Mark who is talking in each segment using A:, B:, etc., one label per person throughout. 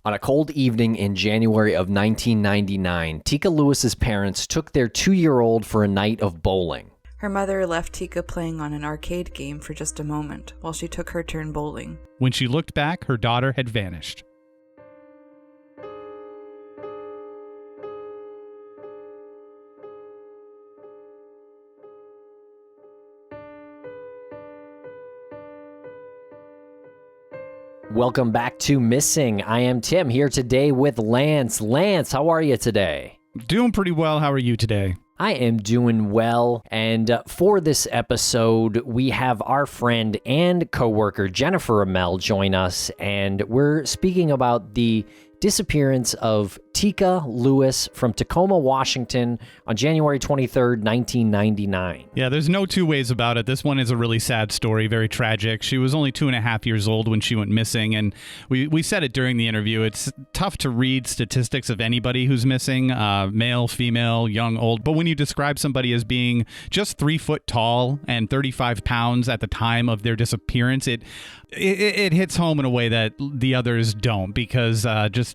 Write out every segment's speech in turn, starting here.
A: On a cold evening in January of 1999, Teekah Lewis's parents took their 2-year-old for a night of bowling.
B: Her mother left Teekah playing on an arcade game for just a moment while she took her turn bowling.
C: When she looked back, her daughter had vanished.
A: Welcome back to Missing. I am Tim, here today with Lance. Lance, how are you today?
C: Doing pretty well. How are you today?
A: I am doing well, and for this episode, we have our friend and coworker Jennifer Amell join us, and we're speaking about the disappearance of Teekah Lewis from Tacoma, Washington on January 23rd, 1999.
C: Yeah, there's no two ways about it. This one is a really sad story, very tragic. She was only 2.5 years old when she went missing, and we said it during the interview. It's tough to read statistics of anybody who's missing, male, female, young, old, but when you describe somebody as being just 3 foot tall and 35 pounds at the time of their disappearance, it hits home in a way that the others don't, because just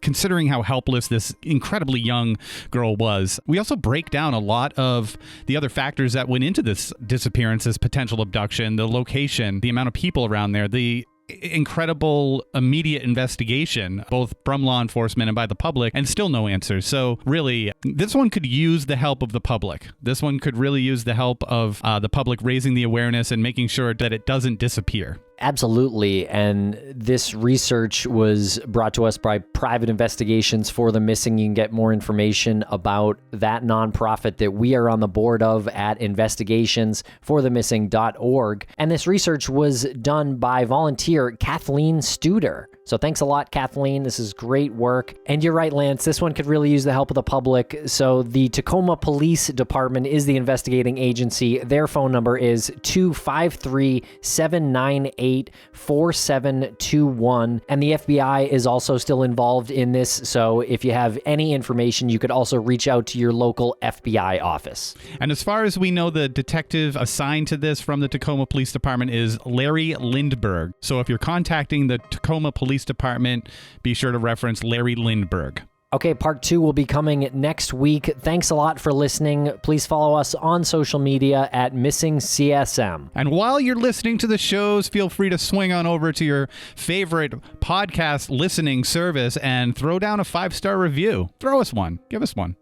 C: considering how helpless this incredibly young girl was. We also break down a lot of the other factors that went into this disappearance, this potential abduction, the location, the amount of people around there, the incredible immediate investigation, both from law enforcement and by the public, and still no answers. So really, this one could use the help of the public. This one could really use the help of the public raising the awareness and making sure that it doesn't disappear.
A: Absolutely, and this research was brought to us by Private Investigations for the Missing. You can get more information about that nonprofit that we are on the board of at investigationsforthemissing.org. And this research was done by volunteer Kathleen Studer. So thanks a lot, Kathleen. This is great work. And you're right, Lance, this one could really use the help of the public. So the Tacoma Police Department is the investigating agency. Their phone number is 253-798-4721. And the FBI is also still involved in this. So if you have any information, you could also reach out to your local FBI office.
C: And as far as we know, the detective assigned to this from the Tacoma Police Department is Larry Lindberg. So if you're contacting the Tacoma Police Department, be sure to reference Larry Lindberg.
A: Okay, part 2 will be coming next week. Thanks a lot for listening. Please follow us on social media at Missing CSM.
C: And while you're listening to the shows, feel free to swing on over to your favorite podcast listening service and throw down a 5-star review. Throw us one. Give us one.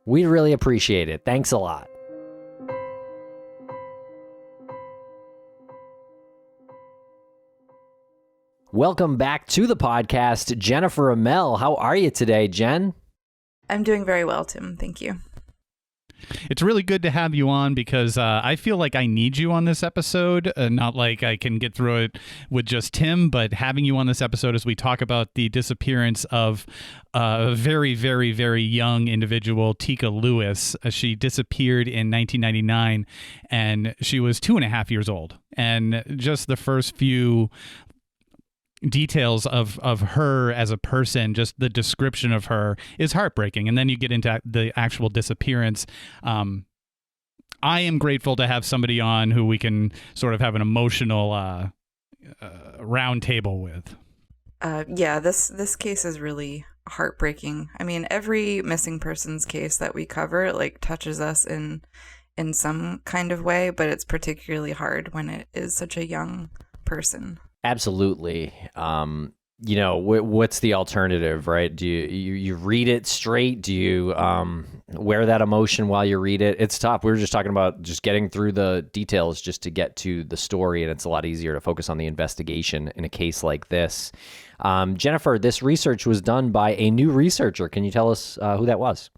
A: We'd really appreciate it. Thanks a lot. Welcome back to the podcast, Jennifer Amell. How are you today, Jen?
B: I'm doing very well, Tim. Thank you.
C: It's really good to have you on because I feel like I need you on this episode. Not like I can get through it with just Tim, but having you on this episode as we talk about the disappearance of a very, very, very young individual, Teekah Lewis. She disappeared in 1999, and she was 2.5 years old. And just the first few details of her as a person, just the description of her is heartbreaking. And then you get into the actual disappearance. I am grateful to have somebody on who we can sort of have an emotional round table with.
B: Yeah, this case is really heartbreaking. I mean, every missing persons case that we cover touches us in some kind of way, but it's particularly hard when it is such a young person.
A: Absolutely. What's the alternative, right? Do you read it straight? Do you wear that emotion while you read it? It's tough. We were just talking about just getting through the details just to get to the story, and it's a lot easier to focus on the investigation in a case like this. Jennifer, this research was done by a new researcher. Can you tell us who that was?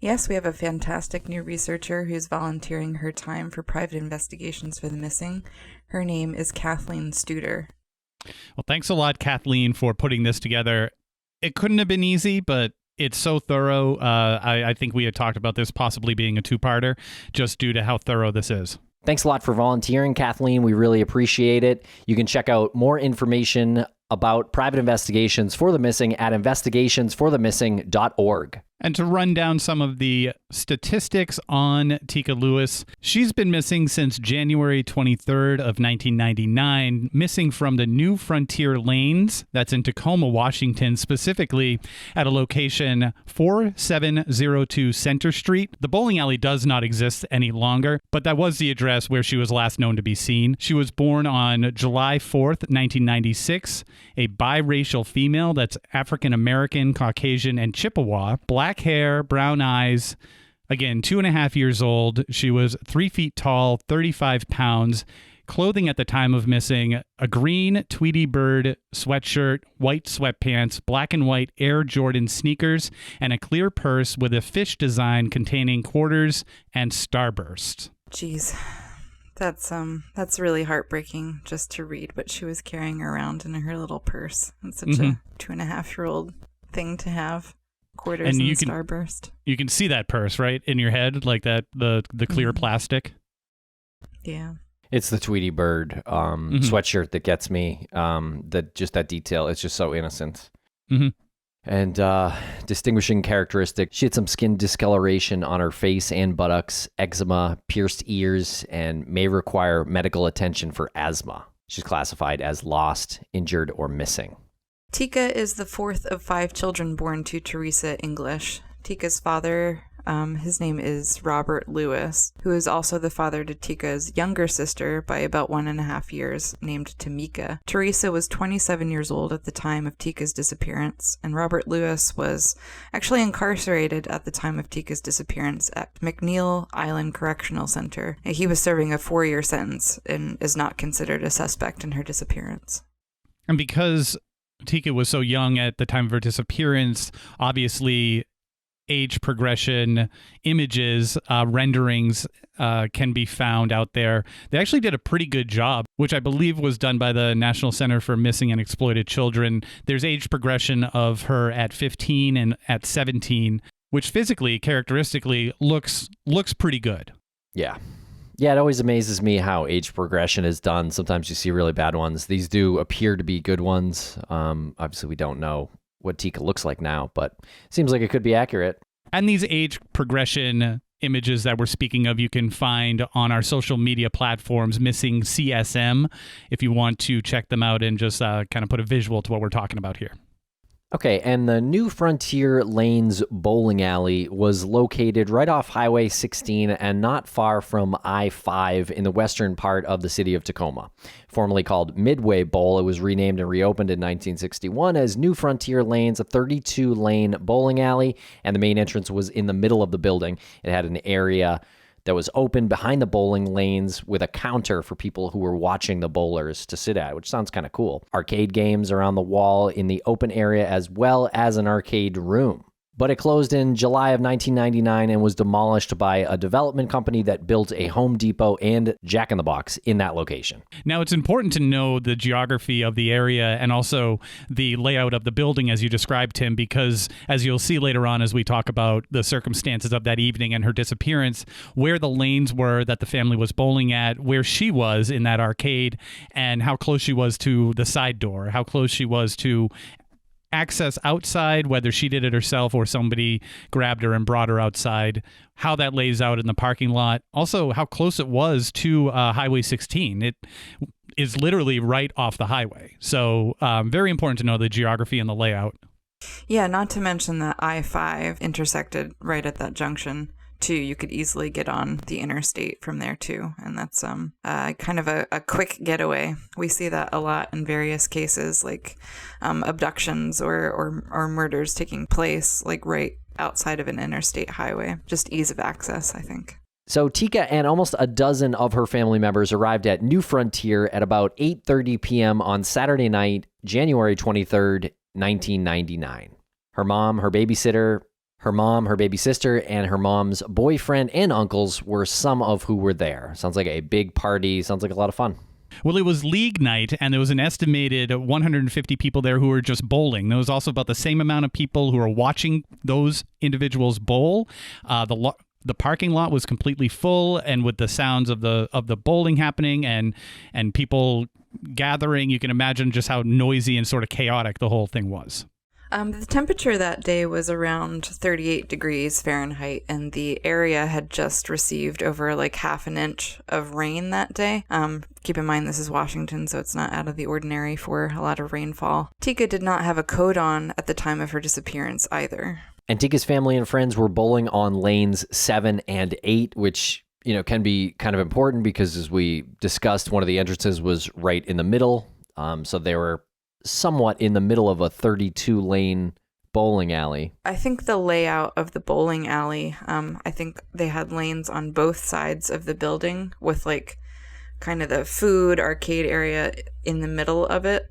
B: Yes, we have a fantastic new researcher who's volunteering her time for Private Investigations for the Missing. Her name is Kathleen Studer.
C: Well, thanks a lot, Kathleen, for putting this together. It couldn't have been easy, but it's so thorough. I think we had talked about this possibly being a 2-parter just due to how thorough this is.
A: Thanks a lot for volunteering, Kathleen. We really appreciate it. You can check out more information about Private Investigations for the Missing at investigationsforthemissing.org.
C: And to run down some of the statistics on Teekah Lewis, she's been missing since January 23rd of 1999, missing from the New Frontier Lanes, that's in Tacoma, Washington, specifically at a location 4702 Center Street. The bowling alley does not exist any longer, but that was the address where she was last known to be seen. She was born on July 4th, 1996, a biracial female that's African American, Caucasian, and Chippewa, black hair, brown eyes, again, 2.5 years old. She was 3 feet tall, 35 pounds. Clothing at the time of missing, a green Tweety Bird sweatshirt, white sweatpants, black and white Air Jordan sneakers, and a clear purse with a fish design containing quarters and starburst.
B: Jeez. That's really heartbreaking just to read what she was carrying around in her little purse. It's such a 2.5-year-old thing to have. Quarters and starburst.
C: You can see that purse, right, in your head, like that the clear plastic.
B: Yeah.
A: It's the Tweety Bird sweatshirt that gets me. That detail. It's just so innocent.
C: Mm-hmm.
A: And distinguishing characteristic, she had some skin discoloration on her face and buttocks, eczema, pierced ears, and may require medical attention for asthma. She's classified as lost, injured, or missing.
B: Teekah is the fourth of 5 children born to Teresa English. Teekah's father, his name is Robert Lewis, who is also the father to Teekah's younger sister by about 1.5 years, named Tamika. Teresa was 27 years old at the time of Teekah's disappearance, and Robert Lewis was actually incarcerated at the time of Teekah's disappearance at McNeil Island Correctional Center. He was serving a 4-year sentence and is not considered a suspect in her disappearance.
C: And because Teekah was so young at the time of her disappearance, obviously age progression images, renderings can be found out there. They actually did a pretty good job, which I believe was done by the National Center for Missing and Exploited Children. There's age progression of her at 15 and at 17, which physically, characteristically, looks pretty good.
A: Yeah. Yeah, it always amazes me how age progression is done. Sometimes you see really bad ones. These do appear to be good ones. Obviously, we don't know what Teekah looks like now, but it seems like it could be accurate.
C: And these age progression images that we're speaking of, you can find on our social media platforms, Missing CSM, if you want to check them out and just kind of put a visual to what we're talking about here.
A: Okay, and the New Frontier Lanes bowling alley was located right off Highway 16 and not far from I-5 in the western part of the city of Tacoma. Formerly called Midway Bowl, it was renamed and reopened in 1961 as New Frontier Lanes, a 32-lane bowling alley, and the main entrance was in the middle of the building. It had an area that was open behind the bowling lanes with a counter for people who were watching the bowlers to sit at, which sounds kind of cool. Arcade games around the wall in the open area as well as an arcade room. But it closed in July of 1999 and was demolished by a development company that built a Home Depot and Jack in the Box in that location.
C: Now, it's important to know the geography of the area and also the layout of the building as you described, Tim, because as you'll see later on as we talk about the circumstances of that evening and her disappearance, where the lanes were that the family was bowling at, where she was in that arcade, and how close she was to the side door, how close she was to access outside, whether she did it herself or somebody grabbed her and brought her outside, how that lays out in the parking lot. Also, how close it was to Highway 16. It is literally right off the highway. So very important to know the geography and the layout.
B: Yeah, not to mention that I-5 intersected right at that junction too. You could easily get on the interstate from there too, and that's kind of a quick getaway. We see that a lot in various cases, like abductions or murders taking place like right outside of an interstate highway. Just ease of access, I think.
A: So Teekah and almost a dozen of her family members arrived at New Frontier at about 8:30 p.m. on Saturday night, January 23rd, 1999. Her mom, her baby sister, and her mom's boyfriend and uncles were some of who were there. Sounds like a big party. Sounds like a lot of fun.
C: Well, it was league night, and there was an estimated 150 people there who were just bowling. There was also about the same amount of people who were watching those individuals bowl. The parking lot was completely full, and with the sounds of the bowling happening and people gathering, you can imagine just how noisy and sort of chaotic the whole thing was.
B: The temperature that day was around 38 degrees Fahrenheit, and the area had just received over like half an inch of rain that day. Keep in mind, this is Washington, so it's not out of the ordinary for a lot of rainfall. Teekah did not have a coat on at the time of her disappearance either.
A: And Teekah's family and friends were bowling on lanes 7 and 8, which, can be kind of important because, as we discussed, one of the entrances was right in the middle. So they were somewhat in the middle of a 32-lane bowling alley.
B: I think the layout of the bowling alley, I think they had lanes on both sides of the building with like kind of the food arcade area in the middle of it.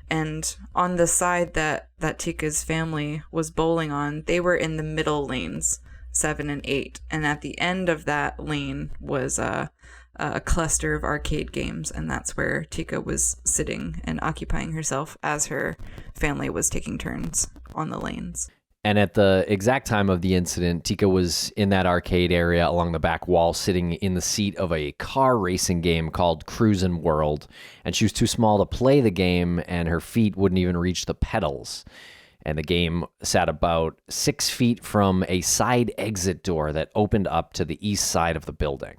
B: And on the side that Teekah's family was bowling on, they were in the middle lanes, 7 and 8. And at the end of that lane was a cluster of arcade games, and that's where Teekah was sitting and occupying herself as her family was taking turns on the lanes.
A: And at the exact time of the incident, Teekah was in that arcade area along the back wall, sitting in the seat of a car racing game called Cruisin' World. And she was too small to play the game, and her feet wouldn't even reach the pedals. And the game sat about 6 feet from a side exit door that opened up to the east side of the building.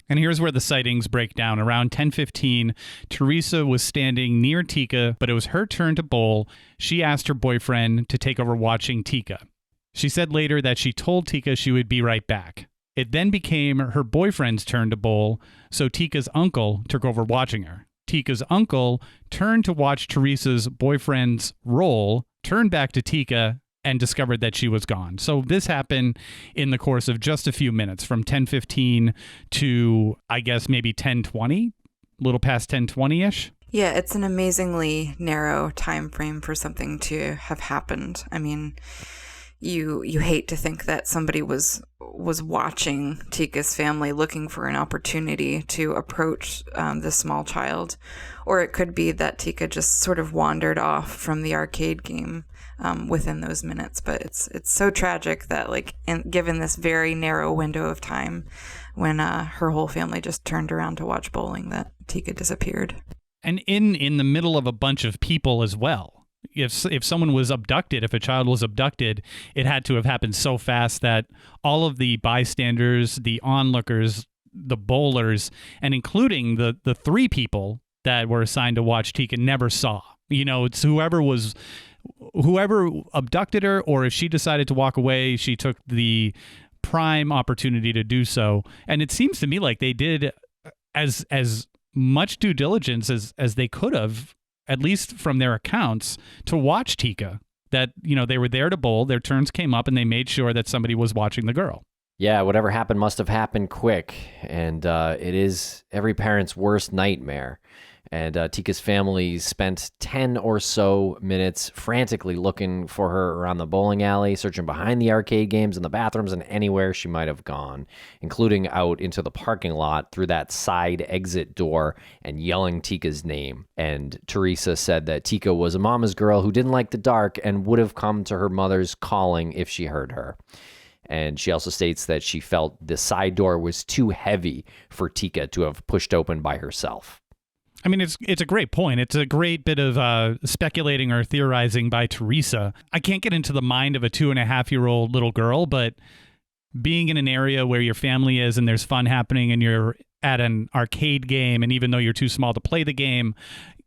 C: And here's where the sightings break down. Around 10:15, Teresa was standing near Teekah, but it was her turn to bowl. She asked her boyfriend to take over watching Teekah. She said later that she told Teekah she would be right back. It then became her boyfriend's turn to bowl, so Teekah's uncle took over watching her. Teekah's uncle turned to watch Teresa's boyfriend's roll, turned back to Teekah, and discovered that she was gone. So this happened in the course of just a few minutes, from 10:15 to, I guess, maybe 10:20, a little past 10:20-ish.
B: Yeah, it's an amazingly narrow time frame for something to have happened. I mean, you hate to think that somebody was watching Teekah's family looking for an opportunity to approach this small child. Or it could be that Teekah just sort of wandered off from the arcade game within those minutes. But it's so tragic that, given this very narrow window of time when her whole family just turned around to watch bowling, that Teekah disappeared.
C: And in the middle of a bunch of people as well. If someone was abducted, if a child was abducted, it had to have happened so fast that all of the bystanders, the onlookers, the bowlers, and including the 3 people that were assigned to watch Teekah never saw. It's whoever abducted her, or if she decided to walk away, she took the prime opportunity to do so. And it seems to me like they did as much due diligence as they could have, at least from their accounts, to watch Teekah. That, they were there to bowl, their turns came up, and they made sure that somebody was watching the girl.
A: Yeah, whatever happened must have happened quick, and it is every parent's worst nightmare. And Teekah's family spent 10 or so minutes frantically looking for her around the bowling alley, searching behind the arcade games and the bathrooms and anywhere she might have gone, including out into the parking lot through that side exit door and yelling Teekah's name. And Teresa said that Teekah was a mama's girl who didn't like the dark and would have come to her mother's calling if she heard her. And she also states that she felt the side door was too heavy for Teekah to have pushed open by herself.
C: I mean, it's a great point. It's a great bit of speculating or theorizing by Teresa. I can't get into the mind of a 2.5-year-old little girl, but being in an area where your family is and there's fun happening and you're at an arcade game, and even though you're too small to play the game,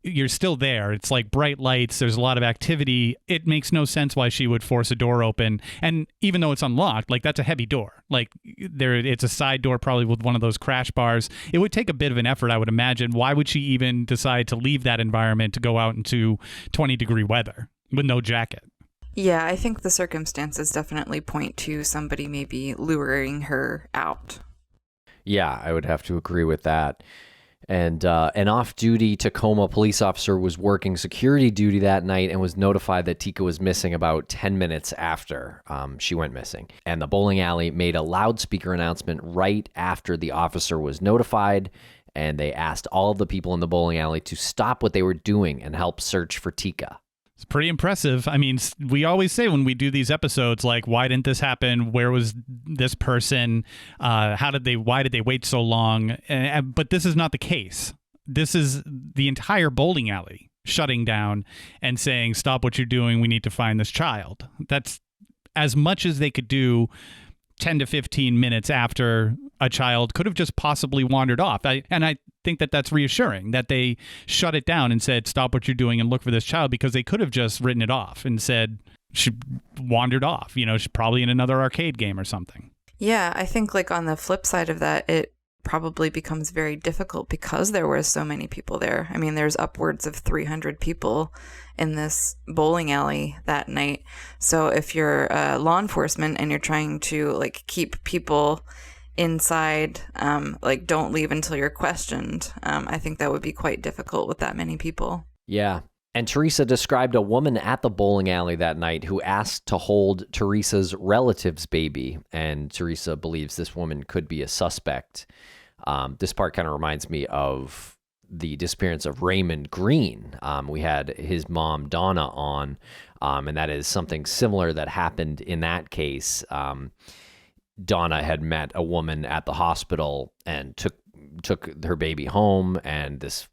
C: you're still there. It's like bright lights. There's a lot of activity. It makes no sense why she would force a door open. And even though it's unlocked, that's a heavy door. It's a side door, probably with one of those crash bars. It would take a bit of an effort, I would imagine. Why would she even decide to leave that environment to go out into 20-degree weather with no jacket?
B: Yeah, I think the circumstances definitely point to somebody maybe luring her out.
A: Yeah, I would have to agree with that. And an off-duty Tacoma police officer was working security duty that night and was notified that Teekah was missing about 10 minutes after she went missing. And the bowling alley made a loudspeaker announcement right after the officer was notified, and they asked all of the people in the bowling alley to stop what they were doing and help search for Teekah.
C: It's pretty impressive. I mean, we always say when we do these episodes, why didn't this happen? Where was this person? Why did they wait so long? But this is not the case. This is the entire bowling alley shutting down and saying, stop what you're doing, we need to find this child. That's as much as they could do 10 to 15 minutes after a child could have just possibly wandered off. I think that that's reassuring that they shut it down and said, stop what you're doing and look for this child, because they could have just written it off and said she wandered off. She's probably in another arcade game or something.
B: Yeah, I think like on the flip side of that, it probably becomes very difficult because there were so many people there. I mean, there's upwards of 300 people in this bowling alley that night. So if you're law enforcement and you're trying to like keep people inside, like don't leave until you're questioned, I think that would be quite difficult with that many people.
A: Yeah. And Teresa described a woman at the bowling alley that night who asked to hold Teresa's relative's baby. And Teresa believes this woman could be a suspect. This part kind of reminds me of the disappearance of Raymond Green. We had his mom, Donna, on, and that is something similar that happened in that case. Donna had met a woman at the hospital and took her baby home, and this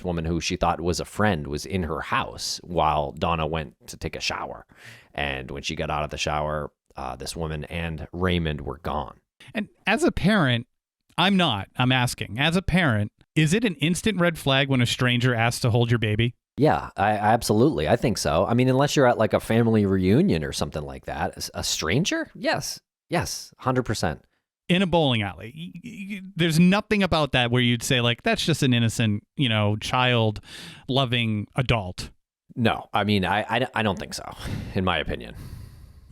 A: woman who she thought was a friend was in her house while Donna went to take a shower. And when she got out of the shower, this woman and Raymond were gone.
C: And as a parent, I'm asking, as a parent, is it an instant red flag when a stranger asks to hold your baby?
A: Yeah, I absolutely. I think so. I mean, unless you're at like a family reunion or something like that. A stranger? Yes, 100%.
C: In a bowling alley, there's nothing about that where you'd say like, that's just an innocent, child loving adult.
A: No, I mean, I don't think so, in my opinion.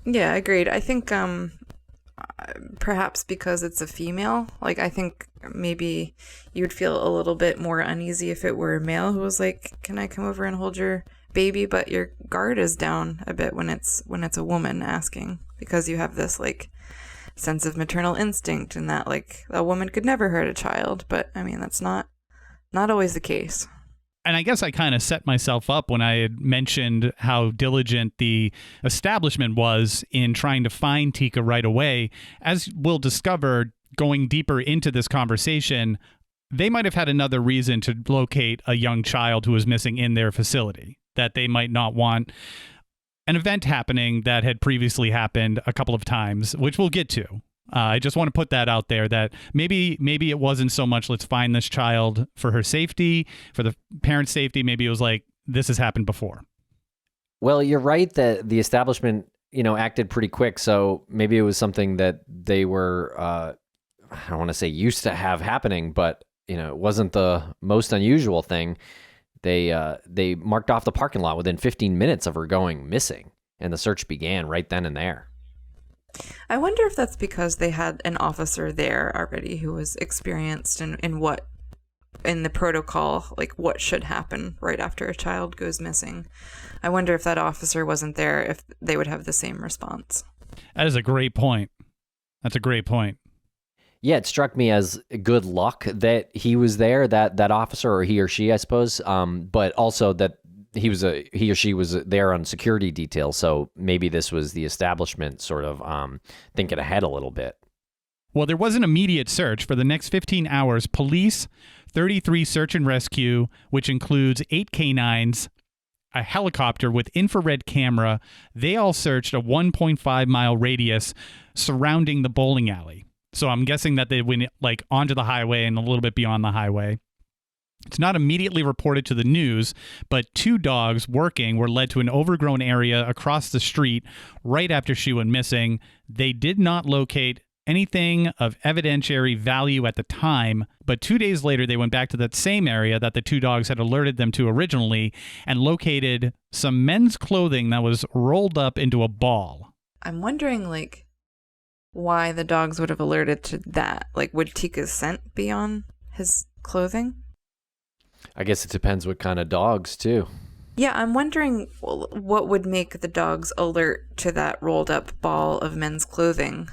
B: Yeah, agreed. I think perhaps because it's a female, like I think maybe you would feel a little bit more uneasy if it were a male who was like, can I come over and hold your baby? But your guard is down a bit when it's a woman asking, because you have this like sense of maternal instinct and that like a woman could never hurt a child. But I mean, that's not always the case.
C: And I guess I kind of set myself up when I had mentioned how diligent the establishment was in trying to find Teekah right away. As we'll discover going deeper into this conversation, they might have had another reason to locate a young child who was missing in their facility, that they might not want an event happening that had previously happened a couple of times, which we'll get to. I just want to put that out there, that maybe it wasn't so much let's find this child for her safety, for the parents' safety. Maybe it was like, this has happened before.
A: Well, you're right that the establishment, acted pretty quick. So maybe it was something that they were, I don't want to say used to have happening, but, it wasn't the most unusual thing. They marked off the parking lot within 15 minutes of her going missing, and the search began right then and there.
B: I wonder if that's because they had an officer there already who was experienced in the protocol, like what should happen right after a child goes missing. I wonder if that officer wasn't there, if they would have the same response.
C: That is a great point. That's a great point.
A: Yeah, it struck me as good luck that he was there, that officer, or he or she, I suppose, but also that he or she was there on security detail. So maybe this was the establishment sort of thinking ahead a little bit.
C: Well, there was an immediate search. For the next 15 hours, police, 33 search and rescue, which includes 8 canines, a helicopter with infrared camera, they all searched a 1.5 mile radius surrounding the bowling alley. So I'm guessing that they went like onto the highway and a little bit beyond the highway. It's not immediately reported to the news, but 2 dogs working were led to an overgrown area across the street right after she went missing. They did not locate anything of evidentiary value at the time, but 2 days later they went back to that same area that the 2 dogs had alerted them to originally and located some men's clothing that was rolled up into a ball.
B: I'm wondering, like, why the dogs would have alerted to that. Like, would Teekah's scent be on his clothing?
A: I guess it depends what kind of dogs, too.
B: Yeah, I'm wondering what would make the dogs alert to that rolled up ball of men's clothing.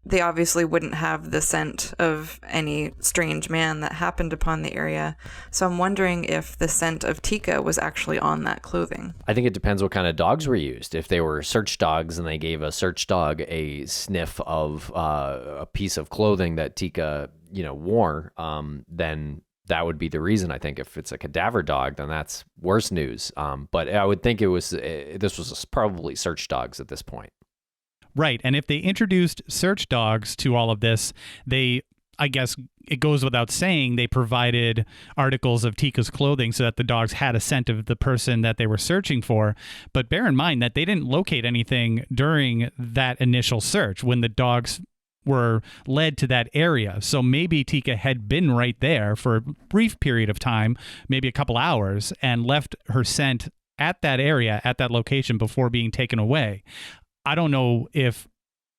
B: They obviously wouldn't have the scent of any strange man that happened upon the area. So I'm wondering if the scent of Teekah was actually on that clothing.
A: I think it depends what kind of dogs were used. If they were search dogs and they gave a search dog a sniff of a piece of clothing that Teekah, wore, then that would be the reason. I think if it's a cadaver dog, then that's worse news. But I would think this was probably search dogs at this point.
C: Right. And if they introduced search dogs to all of this, I guess it goes without saying, they provided articles of Teekah's clothing so that the dogs had a scent of the person that they were searching for. But bear in mind that they didn't locate anything during that initial search when the dogs were led to that area. So maybe Teekah had been right there for a brief period of time, maybe a couple hours, and left her scent at that area, at that location before being taken away. I don't know if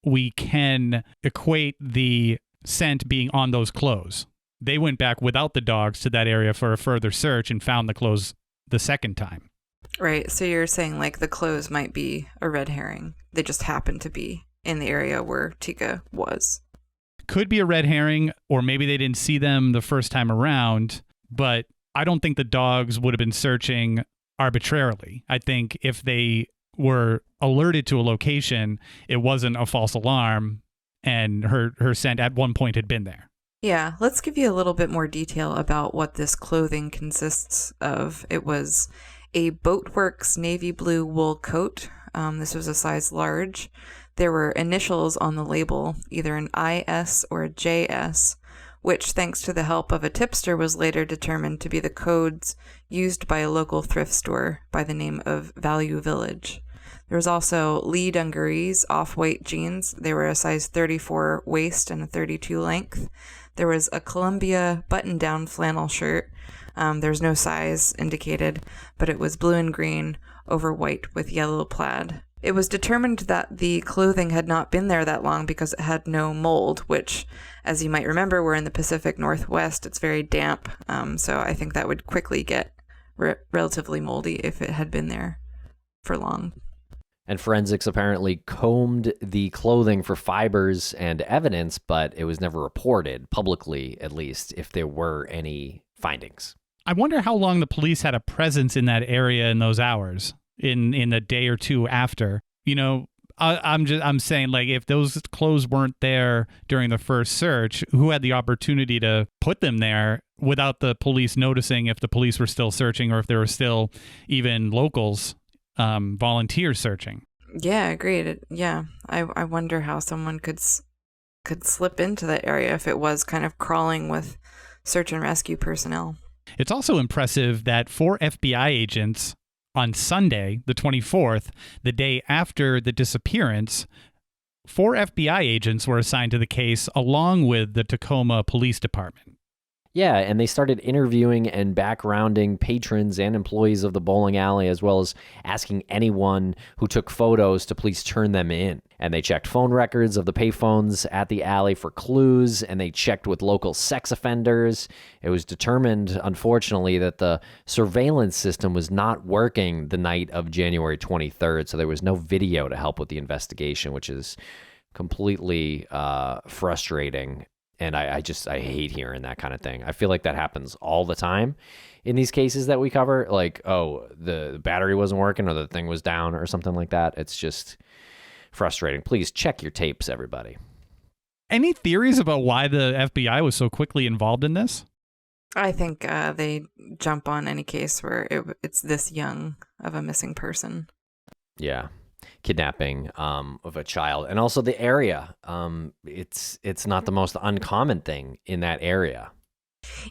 C: we can equate the scent being on those clothes. They went back without the dogs to that area for a further search and found the clothes the second time.
B: Right. So you're saying like the clothes might be a red herring. They just happen to be in the area where Teekah was.
C: Could be a red herring, or maybe they didn't see them the first time around, but I don't think the dogs would have been searching arbitrarily. I think if they were alerted to a location, it wasn't a false alarm, and her scent at one point had been there.
B: Yeah, let's give you a little bit more detail about what this clothing consists of. It was a Boatworks navy blue wool coat. This was a size large. There were initials on the label, either an IS or a JS, which, thanks to the help of a tipster, was later determined to be the codes used by a local thrift store by the name of Value Village. There was also Lee dungarees, off-white jeans. They were a size 34 waist and a 32 length. There was a Columbia button-down flannel shirt. There's no size indicated, but it was blue and green over white with yellow plaid. It was determined that the clothing had not been there that long because it had no mold, which, as you might remember, we're in the Pacific Northwest. It's very damp, so I think that would quickly get relatively moldy if it had been there for long.
A: And forensics apparently combed the clothing for fibers and evidence, but it was never reported publicly, at least, if there were any findings.
C: I wonder how long the police had a presence in that area in those hours, in the day or two after. You know, I'm saying, like, if those clothes weren't there during the first search, who had the opportunity to put them there without the police noticing, if the police were still searching or if there were still even locals, volunteers searching?
B: Yeah, agreed. Yeah, I wonder how someone could slip into that area if it was kind of crawling with search and rescue personnel.
C: It's also impressive that 4 FBI agents on Sunday, the 24th, the day after the disappearance, 4 FBI agents were assigned to the case along with the Tacoma Police Department.
A: Yeah, and they started interviewing and backgrounding patrons and employees of the bowling alley, as well as asking anyone who took photos to please turn them in. And they checked phone records of the payphones at the alley for clues, and they checked with local sex offenders. It was determined, unfortunately, that the surveillance system was not working the night of January 23rd, so there was no video to help with the investigation, which is completely frustrating. And I hate hearing that kind of thing. I feel like that happens all the time in these cases that we cover. Like, oh, the battery wasn't working or the thing was down or something like that. It's just frustrating. Please check your tapes, everybody.
C: Any theories about why the FBI was so quickly involved in this?
B: I think they jump on any case where it's this young of a missing person.
A: Yeah. Kidnapping of a child, and also the area. It's not the most uncommon thing in that area.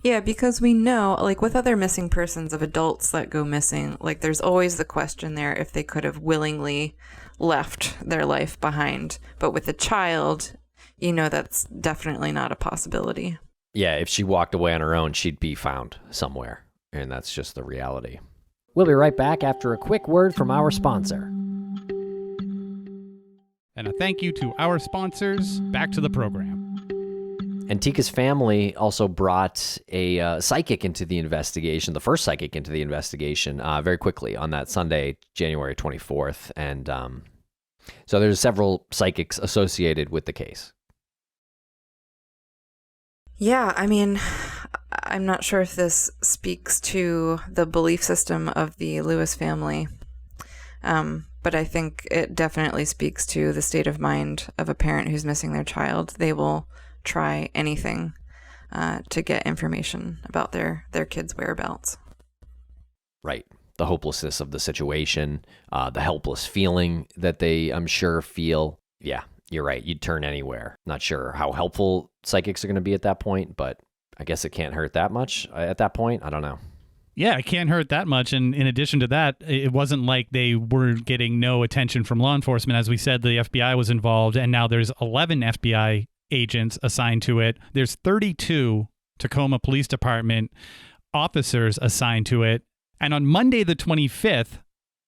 B: Yeah, because we know, like with other missing persons of adults that go missing, like there's always the question there if they could have willingly left their life behind. But with a child, you know, that's definitely not a possibility.
A: Yeah, if she walked away on her own, she'd be found somewhere, and that's just the reality. We'll be right back after a quick word from our sponsor.
C: And a thank you to our sponsors. Back to the program.
A: And Teekah's family also brought a psychic into the investigation, the first psychic into the investigation, very quickly on that Sunday, January 24th. And so there's several psychics associated with the case.
B: Yeah, I mean, I'm not sure if this speaks to the belief system of the Lewis family. But I think it definitely speaks to the state of mind of a parent who's missing their child. They will try anything to get information about their kids' whereabouts.
A: Right. The hopelessness of the situation, the helpless feeling that they, I'm sure, feel. Yeah, you're right. You'd turn anywhere. Not sure how helpful psychics are going to be at that point, but I guess it can't hurt that much at that point. I don't know.
C: Yeah, it can't hurt that much. And in addition to that, it wasn't like they were getting no attention from law enforcement. As we said, the FBI was involved, and now there's 11 FBI agents assigned to it. There's 32 Tacoma Police Department officers assigned to it. And on Monday, the 25th,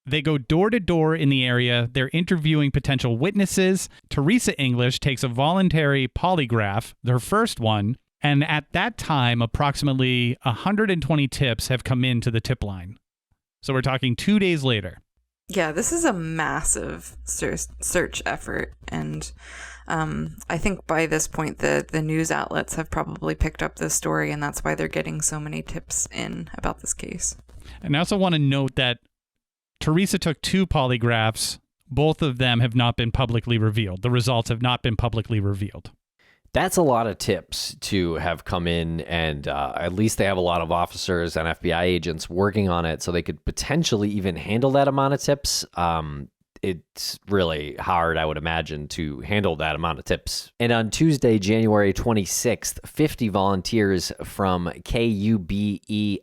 C: they go door to door in the area. They're interviewing potential witnesses. Teresa English takes a voluntary polygraph, their first one. And at that time, approximately 120 tips have come into the tip line. So we're talking 2 days later.
B: Yeah, this is a massive search effort. And I think by this point, the news outlets have probably picked up this story, and that's why they're getting so many tips in about this case.
C: And I also want to note that Teresa took 2 polygraphs. Both of them have not been publicly revealed. The results have not been publicly revealed.
A: That's a lot of tips to have come in, and at least they have a lot of officers and FBI agents working on it, so they could potentially even handle that amount of tips. It's really hard, I would imagine, to handle that amount of tips. And on Tuesday, January 26th, 50 volunteers from KUBE-FM,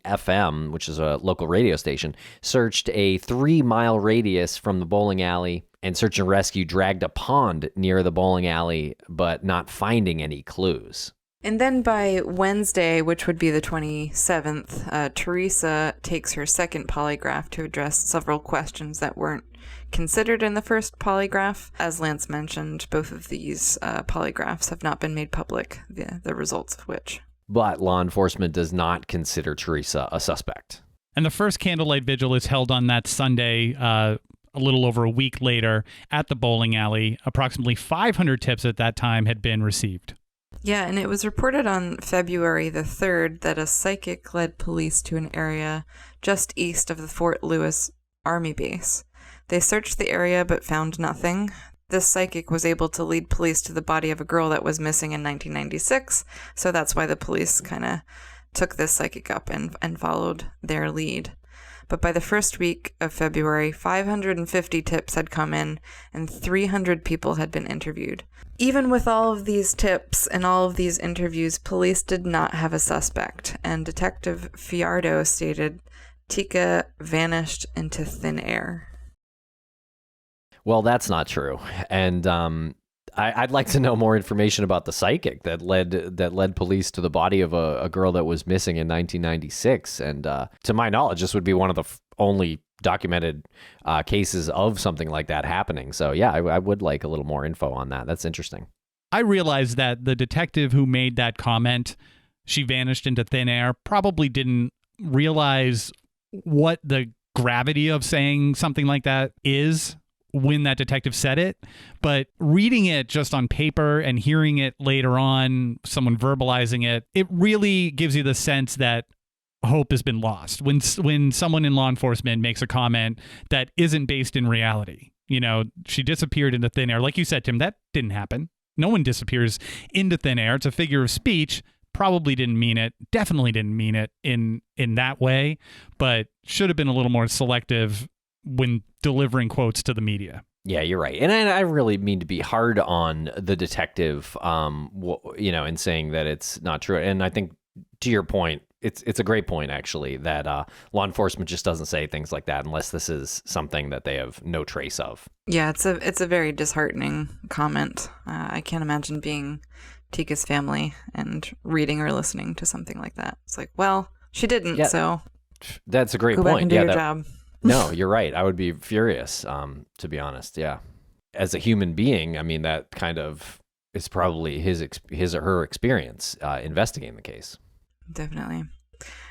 A: which is a local radio station, searched a 3-mile radius from the bowling alley, and search and rescue dragged a pond near the bowling alley, but not finding any clues.
B: And then by Wednesday, which would be the 27th, Teresa takes her second polygraph to address several questions that weren't considered in the first polygraph. As Lance mentioned, both of these polygraphs have not been made public, the results of which.
A: But law enforcement does not consider Teresa a suspect.
C: And the first candlelight vigil is held on that Sunday, a little over a week later, at the bowling alley. Approximately 500 tips at that time had been received.
B: Yeah, and it was reported on February the 3rd that a psychic led police to an area just east of the Fort Lewis Army base. They searched the area but found nothing. This psychic was able to lead police to the body of a girl that was missing in 1996, so that's why the police kind of took this psychic up and followed their lead. But by the first week of February, 550 tips had come in and 300 people had been interviewed. Even with all of these tips and all of these interviews, police did not have a suspect, and Detective Fiardo stated Teekah vanished into thin air.
A: Well, that's not true. And I'd like to know more information about the psychic that led police to the body of a girl that was missing in 1996. And to my knowledge, this would be one of the only documented cases of something like that happening. So yeah, I would like a little more info on that. That's interesting.
C: I realized that the detective who made that comment, she vanished into thin air, probably didn't realize what the gravity of saying something like that is when that detective said it. But reading it just on paper and hearing it later on, someone verbalizing it, it really gives you the sense that hope has been lost. When someone in law enforcement makes a comment that isn't based in reality, you know, she disappeared into thin air. Like you said, Tim, that didn't happen. No one disappears into thin air. It's a figure of speech. Probably didn't mean it. Definitely didn't mean it in that way, but should have been a little more selective when delivering quotes to the media.
A: Yeah, you're right. And I really mean to be hard on the detective, in saying that it's not true. And I think to your point, it's a great point, actually, that law enforcement just doesn't say things like that unless this is something that they have no trace of.
B: Yeah, it's a very disheartening comment. I can't imagine being Teekah's family and reading or listening to something like that. It's like, well, she didn't,
A: yeah,
B: so
A: that's a great
B: go
A: point.
B: back and do your job.
A: No, you're right. I would be furious, to be honest. Yeah. As a human being, I mean, that kind of is probably his or her experience investigating the case.
B: Definitely.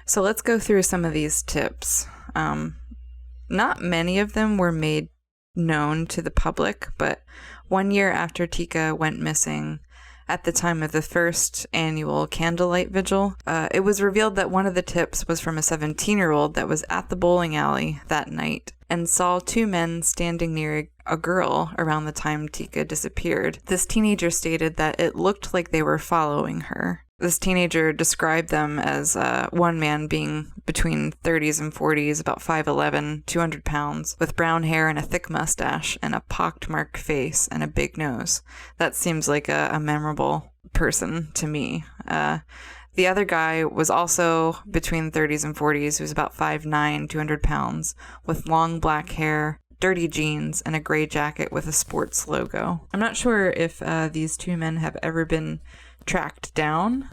B: So let's go through some of these tips. Not many of them were made known to the public, but 1 year after Teekah went missing, at the time of the first annual candlelight vigil, it was revealed that one of the tips was from a 17-year-old that was at the bowling alley that night and saw 2 men standing near a girl around the time Teekah disappeared. This teenager stated that it looked like they were following her. this teenager described them as one man being between 30s and 40s, about 5'11", 200 pounds, with brown hair and a thick mustache and a pockmarked face and a big nose. That seems like a memorable person to me. The other guy was also between 30s and 40s. He was about 5'9", 200 pounds, with long black hair, dirty jeans, and a gray jacket with a sports logo. I'm not sure if these two men have ever been tracked down.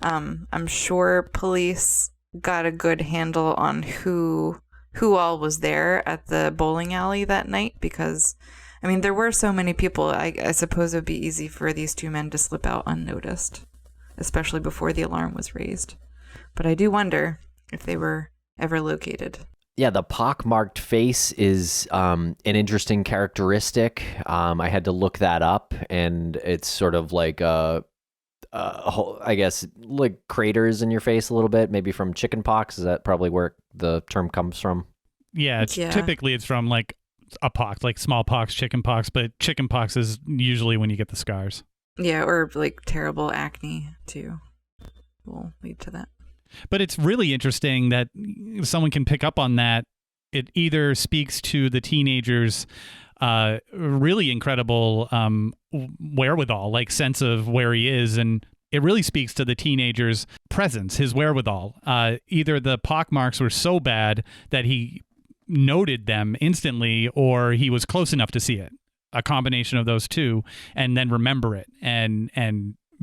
B: I'm sure police got a good handle on who all was there at the bowling alley that night, because I mean, there were so many people. I suppose it would be easy for these two men to slip out unnoticed, especially before the alarm was raised. But I do wonder if they were ever located.
A: Yeah, the pockmarked face is an interesting characteristic. I had to look that up, and it's sort of like I guess, like craters in your face a little bit, maybe from chicken pox. Is that probably where the term comes from?
C: Yeah, typically it's from like a pox, like smallpox, chicken pox, but chicken pox is usually when you get the scars.
B: Yeah, or like terrible acne too will lead to that.
C: But it's really interesting that someone can pick up on that. It either speaks to the teenager's really incredible wherewithal, like sense of where he is, and it really speaks to the teenager's presence, his wherewithal. Either the pockmarks were so bad that he noted them instantly, or he was close enough to see it. A combination of those two, and then remember it and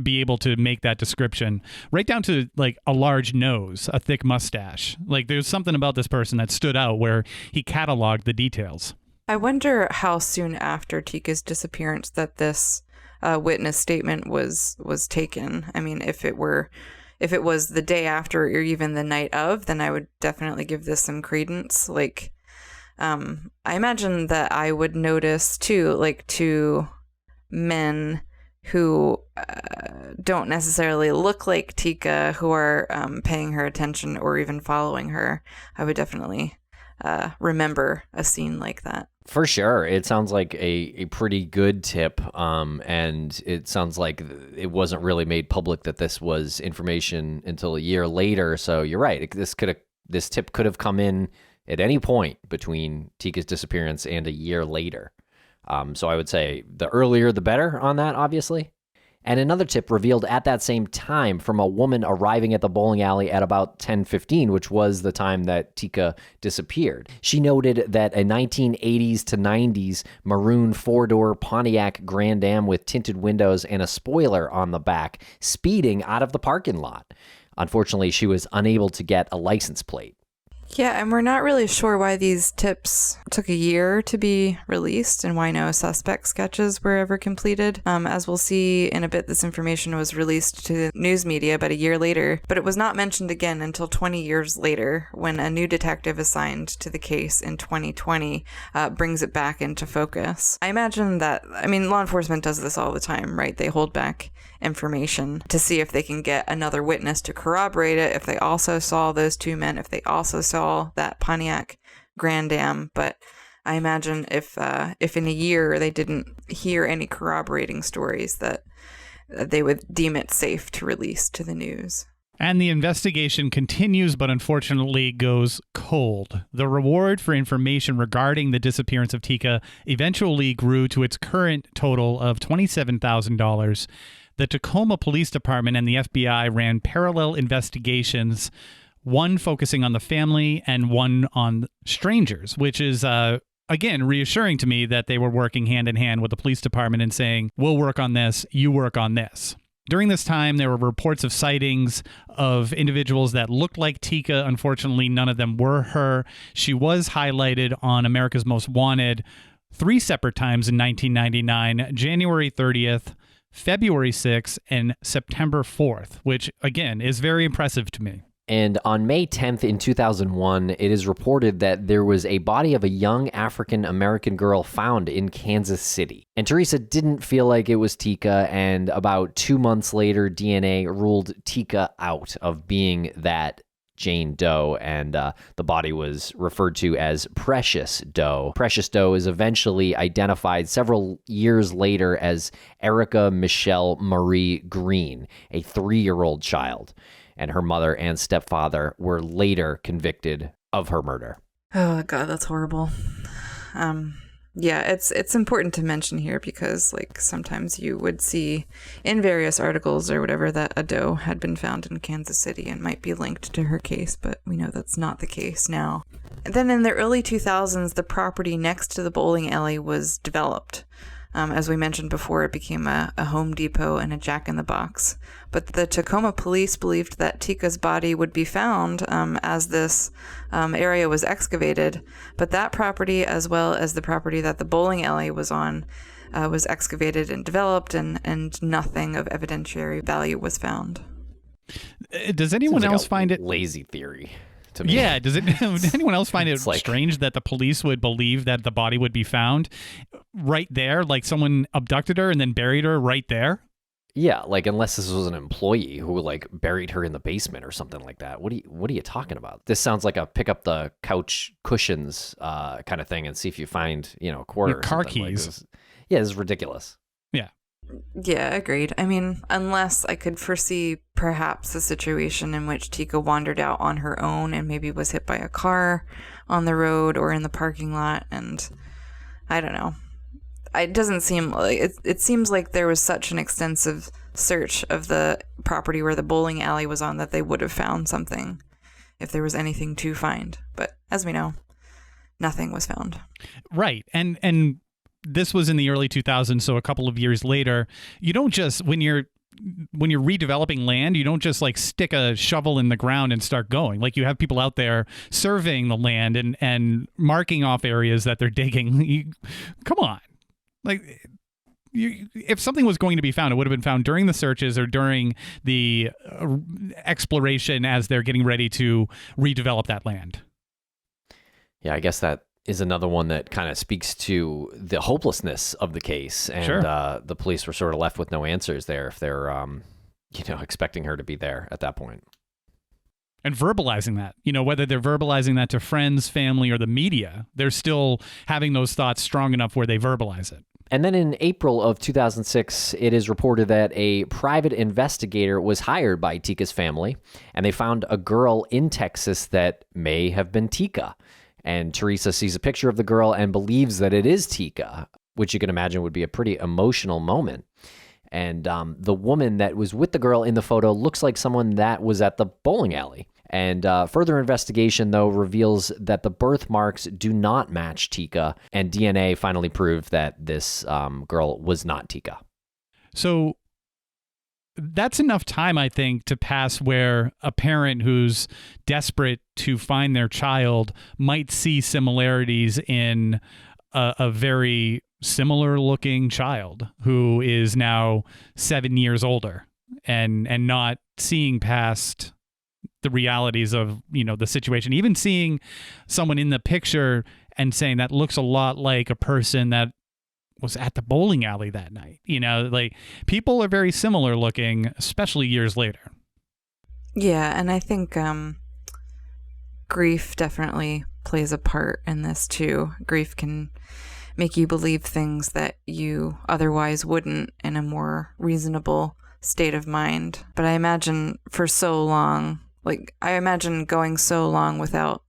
C: be able to make that description, right down to like a large nose, a thick mustache. Like there's something about this person that stood out where he cataloged the details.
B: I wonder how soon after Teekah's disappearance that this witness statement was taken. I mean, if it was the day after or even the night of, then I would definitely give this some credence. Like, I imagine that I would notice too, like two men who don't necessarily look like Teekah, who are paying her attention or even following her. I would definitely remember a scene like that.
A: For sure. It sounds like a pretty good tip, and it sounds like it wasn't really made public that this was information until a year later. So you're right. This tip could have come in at any point between Teekah's disappearance and a year later. So I would say the earlier the better on that, obviously. And another tip revealed at that same time from a woman arriving at the bowling alley at about 10:15, which was the time that Teekah disappeared. She noted that a 1980s to 90s maroon four-door Pontiac Grand Am with tinted windows and a spoiler on the back speeding out of the parking lot. Unfortunately, she was unable to get a license plate.
B: Yeah, and we're not really sure why these tips took a year to be released and why no suspect sketches were ever completed. As we'll see in a bit, this information was released to the news media about a year later, but it was not mentioned again until 20 years later when a new detective assigned to the case in 2020 brings it back into focus. I imagine that, law enforcement does this all the time, right? They hold back information to see if they can get another witness to corroborate it, if they also saw those two men, if they also saw that Pontiac Grand Am. But I imagine if in a year they didn't hear any corroborating stories, that they would deem it safe to release to the news.
C: And the investigation continues, but unfortunately goes cold. The reward for information regarding the disappearance of Teekah eventually grew to its current total of $27,000. The Tacoma Police Department and the FBI ran parallel investigations, one focusing on the family and one on strangers, which is, again, reassuring to me that they were working hand in hand with the police department and saying, we'll work on this, you work on this. During this time, there were reports of sightings of individuals that looked like Teekah. Unfortunately, none of them were her. She was highlighted on America's Most Wanted 3 separate times in 1999, January 30th, February 6th, and September 4th, which, again, is very impressive to me.
A: And on May 10th in 2001, it is reported that there was a body of a young African-American girl found in Kansas City. And Teresa didn't feel like it was Teekah, and about 2 months later, DNA ruled Teekah out of being that Jane Doe, and the body was referred to as Precious Doe. Precious Doe is eventually identified several years later as Erica Michelle Marie Green, a 3-year-old child, and her mother and stepfather were later convicted of her murder.
B: Oh God, that's horrible. Yeah, it's important to mention here because like sometimes you would see in various articles or whatever that a doe had been found in Kansas City and might be linked to her case, but we know that's not the case now. And then in the early 2000s, the property next to the bowling alley was developed. As we mentioned before, it became a Home Depot and a Jack in the Box. But the Tacoma police believed that Teekah's body would be found as this area was excavated. But that property, as well as the property that the bowling alley was on, was excavated and developed, and nothing of evidentiary value was found.
C: Does anyone else find it
A: lazy theory? To me.
C: Yeah, does anyone else find it strange that the police would believe that the body would be found right there, like someone abducted her and then buried her right there?
A: Yeah, like unless this was an employee who like buried her in the basement or something like that. What are you talking about? This sounds like a pick up the couch cushions kind of thing and see if you find, a quarter.
C: Your car keys.
A: This is ridiculous.
C: Yeah.
B: Yeah, agreed. I mean, unless I could foresee perhaps a situation in which Teekah wandered out on her own and maybe was hit by a car on the road or in the parking lot, and I don't know. It doesn't seem like it seems like there was such an extensive search of the property where the bowling alley was on that they would have found something if there was anything to find. But as we know, nothing was found.
C: Right. And this was in the early 2000s, so a couple of years later. You don't just when you're redeveloping land, you don't just like stick a shovel in the ground and start going. Like you have people out there surveying the land and marking off areas that they're digging. Come on. Like, if something was going to be found, it would have been found during the searches or during the exploration as they're getting ready to redevelop that land.
A: Yeah, I guess that is another one that kind of speaks to the hopelessness of the case. And
C: sure.
A: The police were sort of left with no answers there if they're, expecting her to be there at that point.
C: And verbalizing that, whether they're verbalizing that to friends, family, or the media, they're still having those thoughts strong enough where they verbalize it.
A: And then in April of 2006, it is reported that a private investigator was hired by Teekah's family, and they found a girl in Texas that may have been Teekah. And Teresa sees a picture of the girl and believes that it is Teekah, which you can imagine would be a pretty emotional moment. And the woman that was with the girl in the photo looks like someone that was at the bowling alley. And further investigation, though, reveals that the birthmarks do not match Teekah, and DNA finally proved that this girl was not Teekah.
C: So that's enough time, I think, to pass where a parent who's desperate to find their child might see similarities in a very similar looking child who is now 7 years older and not seeing past the realities of, the situation, even seeing someone in the picture and saying that looks a lot like a person that was at the bowling alley that night. Like people are very similar looking, especially years later.
B: Yeah. And I think grief definitely plays a part in this too. Grief can make you believe things that you otherwise wouldn't in a more reasonable state of mind. But I imagine for so long, going so long without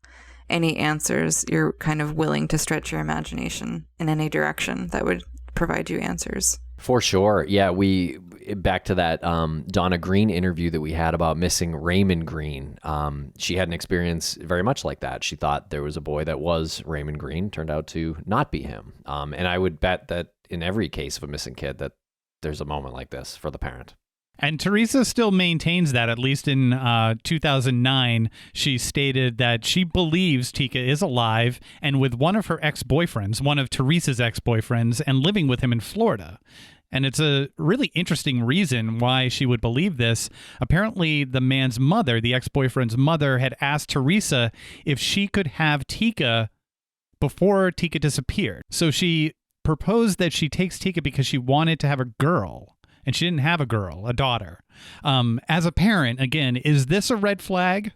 B: any answers, you're kind of willing to stretch your imagination in any direction that would provide you answers.
A: For sure. Yeah, back to that Donna Green interview that we had about missing Raymond Green. She had an experience very much like that. She thought there was a boy that was Raymond Green, turned out to not be him. And I would bet that in every case of a missing kid that there's a moment like this for the parent.
C: And Teresa still maintains that. At least in 2009, she stated that she believes Teekah is alive and with one of her ex-boyfriends, one of Teresa's ex-boyfriends, and living with him in Florida. And it's a really interesting reason why she would believe this. Apparently, the man's mother, the ex-boyfriend's mother, had asked Teresa if she could have Teekah before Teekah disappeared. So she proposed that she takes Teekah because she wanted to have a girl. And she didn't have a girl, a daughter. As a parent, again, is this a red flag?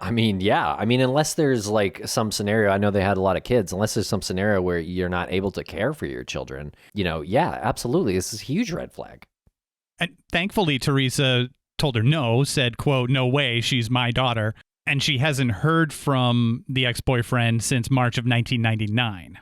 A: I mean, yeah. I mean, unless there's like some scenario, I know they had a lot of kids, unless there's some scenario where you're not able to care for your children, yeah, absolutely. This is a huge red flag.
C: And thankfully, Teresa told her no, said, quote, "No way, she's my daughter." And she hasn't heard from the ex-boyfriend since March of 1999.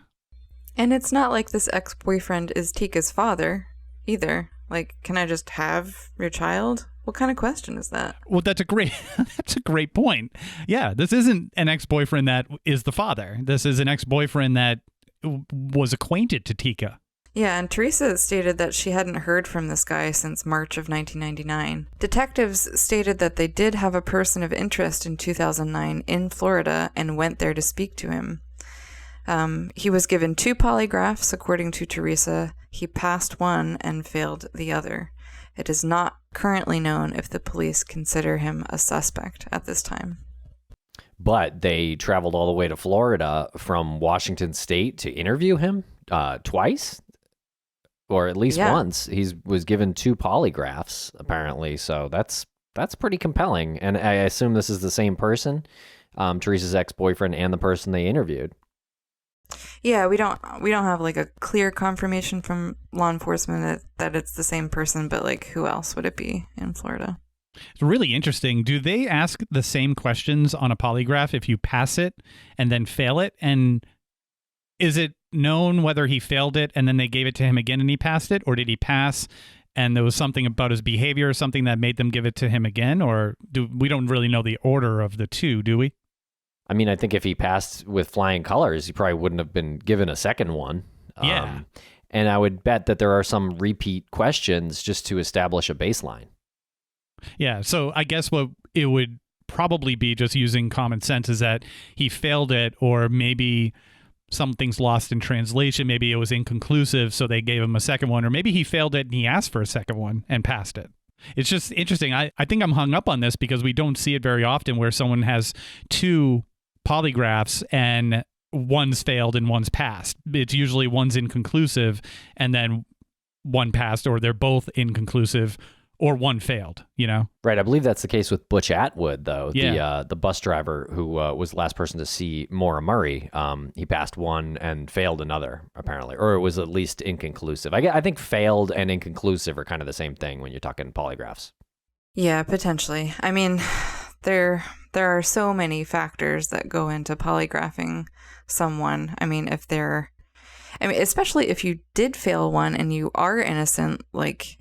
B: And it's not like this ex-boyfriend is Teekah's father either. Like, can I just have your child? What kind of question is that?
C: Well, that's a great point. Yeah, this isn't an ex-boyfriend that is the father. This is an ex-boyfriend that was acquainted to Teekah.
B: Yeah, and Teresa stated that she hadn't heard from this guy since March of 1999. Detectives stated that they did have a person of interest in 2009 in Florida and went there to speak to him. He was given 2 polygraphs, according to Teresa. He passed one and failed the other. It is not currently known if the police consider him a suspect at this time.
A: But they traveled all the way to Florida from Washington State to interview him twice, or at least once. He was given 2 polygraphs, apparently. So that's pretty compelling. And I assume this is the same person, Teresa's ex-boyfriend, and the person they interviewed.
B: Yeah, we don't have like a clear confirmation from law enforcement that it's the same person, but like who else would it be in Florida?
C: It's really interesting. Do they ask the same questions on a polygraph if you pass it and then fail it? And is it known whether he failed it and then they gave it to him again and he passed it? Or did he pass and there was something about his behavior or something that made them give it to him again? Or we don't really know the order of the two, do we?
A: I mean, I think if he passed with flying colors, he probably wouldn't have been given a second one.
C: Yeah.
A: And I would bet that there are some repeat questions just to establish a baseline.
C: Yeah. So I guess what it would probably be, just using common sense, is that he failed it, or maybe something's lost in translation. Maybe it was inconclusive, so they gave him a second one, or maybe he failed it and he asked for a second one and passed it. It's just interesting. I think I'm hung up on this because we don't see it very often where someone has 2 polygraphs and one's failed and one's passed. It's usually one's inconclusive and then one passed, or they're both inconclusive, or one failed, Right.
A: I believe that's the case with Butch Atwood, though.
C: Yeah.
A: The bus driver who was the last person to see Maura Murray. He passed one and failed another, apparently, or it was at least inconclusive. I think failed and inconclusive are kind of the same thing when you're talking polygraphs.
B: Yeah, potentially. I mean, there are so many factors that go into polygraphing someone. I mean, especially if you did fail one and you are innocent, like,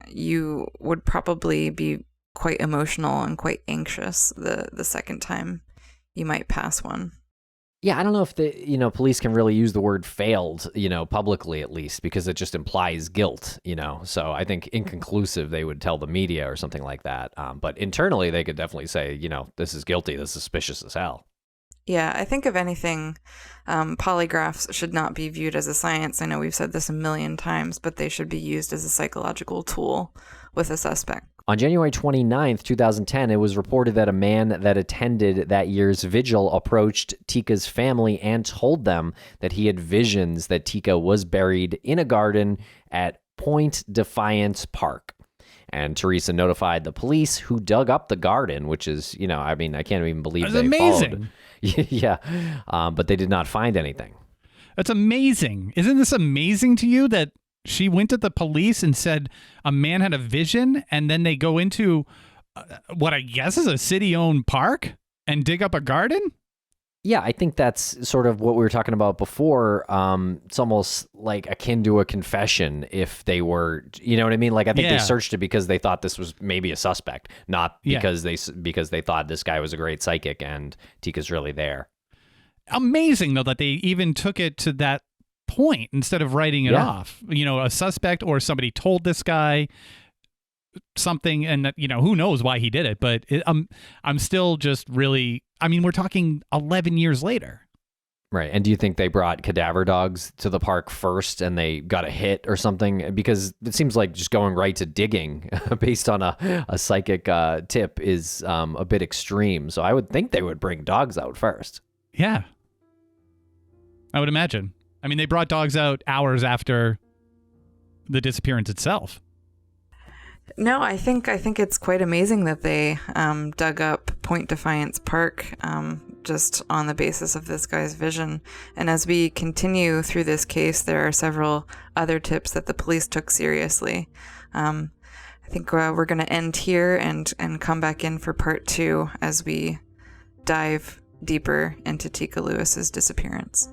B: you would probably be quite emotional and quite anxious the second time you might pass one.
A: Yeah, I don't know if the police can really use the word failed, publicly at least, because it just implies guilt, So I think inconclusive, they would tell the media or something like that. But internally, they could definitely say, this is guilty, this is suspicious as hell.
B: Yeah, I think if anything, polygraphs should not be viewed as a science. I know we've said this a million times, but they should be used as a psychological tool with a suspect.
A: On January 29th, 2010, it was reported that a man that attended that year's vigil approached Teekah's family and told them that he had visions that Teekah was buried in a garden at Point Defiance Park. And Teresa notified the police, who dug up the garden, which is, I can't even believe they
C: amazing.
A: Followed. Yeah, but they did not find anything.
C: That's amazing. Isn't this amazing to you that she went to the police and said a man had a vision, and then they go into what I guess is a city-owned park and dig up a garden?
A: Yeah, I think that's sort of what we were talking about before. It's almost like akin to a confession if they were, you know what I mean? Like, I think they searched it because they thought this was maybe a suspect, not because they thought this guy was a great psychic and Teekah's really there.
C: Amazing, though, that they even took it to that point instead of writing it off. A suspect or somebody told this guy something, and who knows why he did it, but I'm still just really, we're talking 11 years later.
A: Right. And do you think they brought cadaver dogs to the park first and they got a hit or something? Because it seems like just going right to digging based on a psychic tip is a bit extreme. So I would think they would bring dogs out first.
C: Yeah, I would imagine. They brought dogs out hours after the disappearance itself.
B: No, I think it's quite amazing that they dug up Point Defiance Park just on the basis of this guy's vision. And as we continue through this case, there are several other tips that the police took seriously. I think we're going to end here and come back in for part 2 as we dive deeper into Teekah Lewis's disappearance.